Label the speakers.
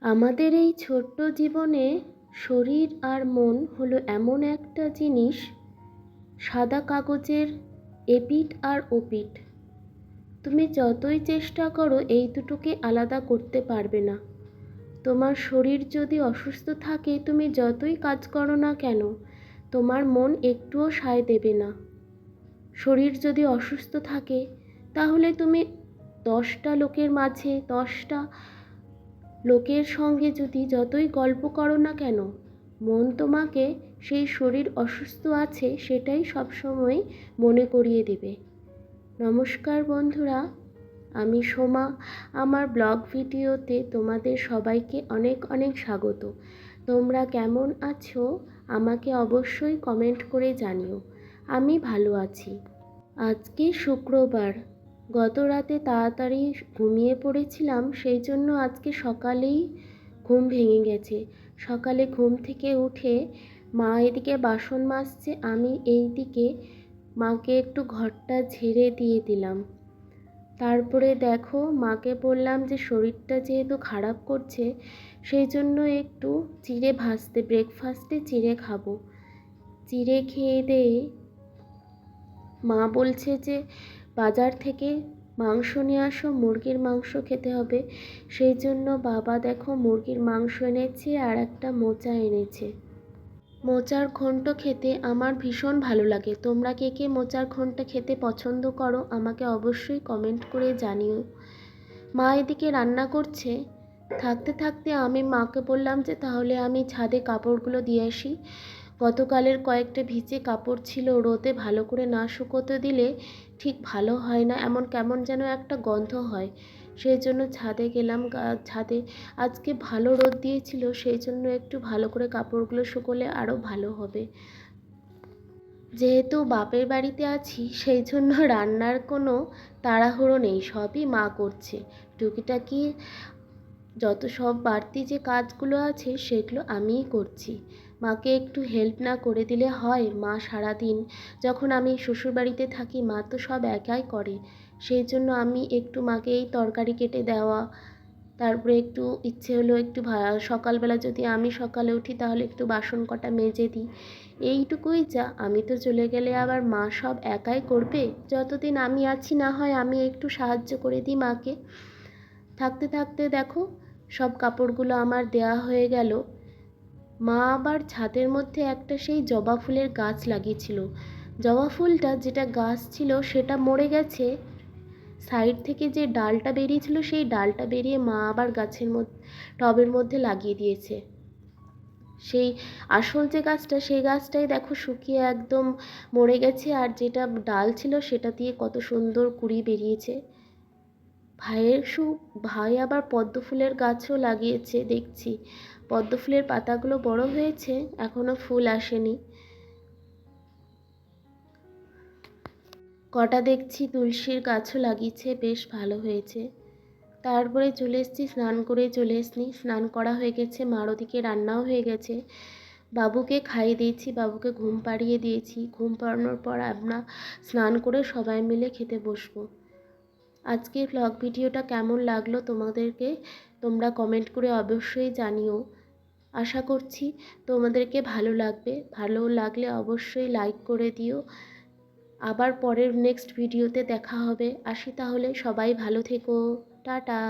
Speaker 1: আমাদের এই ছোট্ট জীবনে শরীর আর মন হলো এমন একটা জিনিস, সাদা কাগজের এপিঠ আর ওপিঠ। তুমি যতই চেষ্টা করো এই দুটোকে আলাদা করতে পারবে না। তোমার শরীর যদি অসুস্থ থাকে, তুমি যতই কাজ করো না কেন, তোমার মন একটুও সায় দেবে না। শরীর যদি অসুস্থ থাকে, তাহলে তুমি 10টা লোকের মাঝে 10টা লোকের সঙ্গে যদি যতই গল্প করো না কেন, মন তোমাকে সেই শরীর অসুস্থ আছে সেটাই সবসময় মনে করিয়ে দেবে। নমস্কার বন্ধুরা, আমি সোমা। আমার ব্লগ ভিডিওতে তোমাদের সবাইকে অনেক অনেক স্বাগত। তোমরা কেমন আছো আমাকে অবশ্যই কমেন্ট করে জানিও। আমি ভালো আছি। আজকে শুক্রবার। গত রাতে তাড়াতাড়ি ঘুমিয়ে পড়েছিলাম, সেই জন্য আজকে সকালেই ঘুম ভেঙে গেছে। সকালে ঘুম থেকে উঠে মা এদিকে বাসন মাজছে, আমি এইদিকে মাকে একটু ঘরটা ঝেড়ে দিয়ে দিলাম। তারপরে দেখো, মাকে বললাম যে শরীরটা যেহেতু খারাপ করছে, সেই জন্য একটু চিড়ে ভাজতে, ব্রেকফাস্টে চিড়ে খাবো। চিড়ে খেয়ে দিয়ে মা বলছে যে বাজার থেকে মাংস নিয়ে আসো, মুরগির মাংস খেতে হবে। সেই জন্য বাবা দেখো মুরগির মাংস এনেছে আর একটা মোচা এনেছে। মোচার ঘন্ট খেতে আমার ভীষণ ভালো লাগে। তোমরা কে কে মোচার ঘন্ট খেতে পছন্দ করো আমাকে অবশ্যই কমেন্ট করে জানিও। মা এদিকে রান্না করছে, থাকতে থাকতে আমি মাকে বললাম যে তাহলে আমি ছাদে কাপড়গুলো দিয়ে আসি। গতকালের কয়েকটা ভিজে কাপড় ছিল, রোদে ভালো করে না শুকোতে দিলে ঠিক ভালো হয় না, এমন কেমন যেন একটা গন্ধ হয়। সেই জন্য ছাদে গেলাম। ছাদে আজকে ভালো রোদ দিয়েছিল, সেই জন্য একটু ভালো করে কাপড়গুলো শুকোলে আরও ভালো হবে। যেহেতু বাপের বাড়িতে আছি, সেই জন্য রান্নার কোনো তাড়াহুড়ো নেই, সবই মা করছে। টুকিটাকি যত সব বাড়তি যে কাজগুলো আছে সেগুলো আমিই করছি। মাকে একটু হেল্প না করে দিলে হয়? মা সারাদিন, যখন আমি শ্বশুরবাড়িতে থাকি মা তো সব একাই করে। সেই জন্য আমি একটু মাকে এই তরকারি কেটে দেওয়া, তারপরে একটু ইচ্ছে হলো একটু সকালবেলা যদি আমি সকালে উঠি তাহলে একটু বাসন কটা মেজে দিই, এইটুকুই যা। আমি তো চলে গেলে আবার মা সব একাই করবে? যতদিন আমি আছি না হয় আমি একটু সাহায্য করে দিই মাকে। থাকতে থাকতে দেখো সব কাপড়গুলো আমার দেয়া হয়ে গেল। মা আবার ছাদের মধ্যে একটা সেই জবা ফুলের গাছ লাগিয়েছিল। জবা ফুলটা যেটা গাছ ছিল সেটা মরে গেছে, সাইড থেকে যে ডালটা বেরিয়েছিল সেই ডালটা বেরিয়ে মা আবার গাছের মধ্যে, টবের মধ্যে লাগিয়ে দিয়েছে। সেই আসল যে গাছটা, সেই গাছটাই দেখো শুকিয়ে একদম মরে গেছে, আর যেটা ডাল ছিল সেটা দিয়ে কত সুন্দর কুঁড়ি বেরিয়েছে। ভাই আবার পদ্ম ফুলের গাছও লাগিয়েছে দেখছি। পদ্ম ফুলের পাতাগুলো বড় হয়েছে, এখনো ফুল আসেনি। কটা দেখছি তুলসীর গাছও লাগিয়েছে, বেশ ভালো হয়েছে। তারপরে চলে এসেছি, স্নান করে চলে এসেছি। স্নান করা হয়ে গেছে, মার ওদিকে রান্নাও হয়ে গেছে। বাবুকে খাইয়ে দিয়েছি, বাবুকে ঘুম পাড়িয়ে দিয়েছি। ঘুম পাড়ানোর পর আমরা স্নান করে সবাই মিলে খেতে বসবো। আজকের ব্লগ ভিডিওটা কেমন লাগলো তোমাদেরকে তোমরা কমেন্ট করে অবশ্যই জানিও। আশা করছি তোমাদেরকে ভালো লাগবে। ভালো লাগলে অবশ্যই লাইক করে দিও। আবার পরের নেক্সট ভিডিওতে দেখা হবে। আসি তাহলে, সবাই ভালো থেকো। টাটা।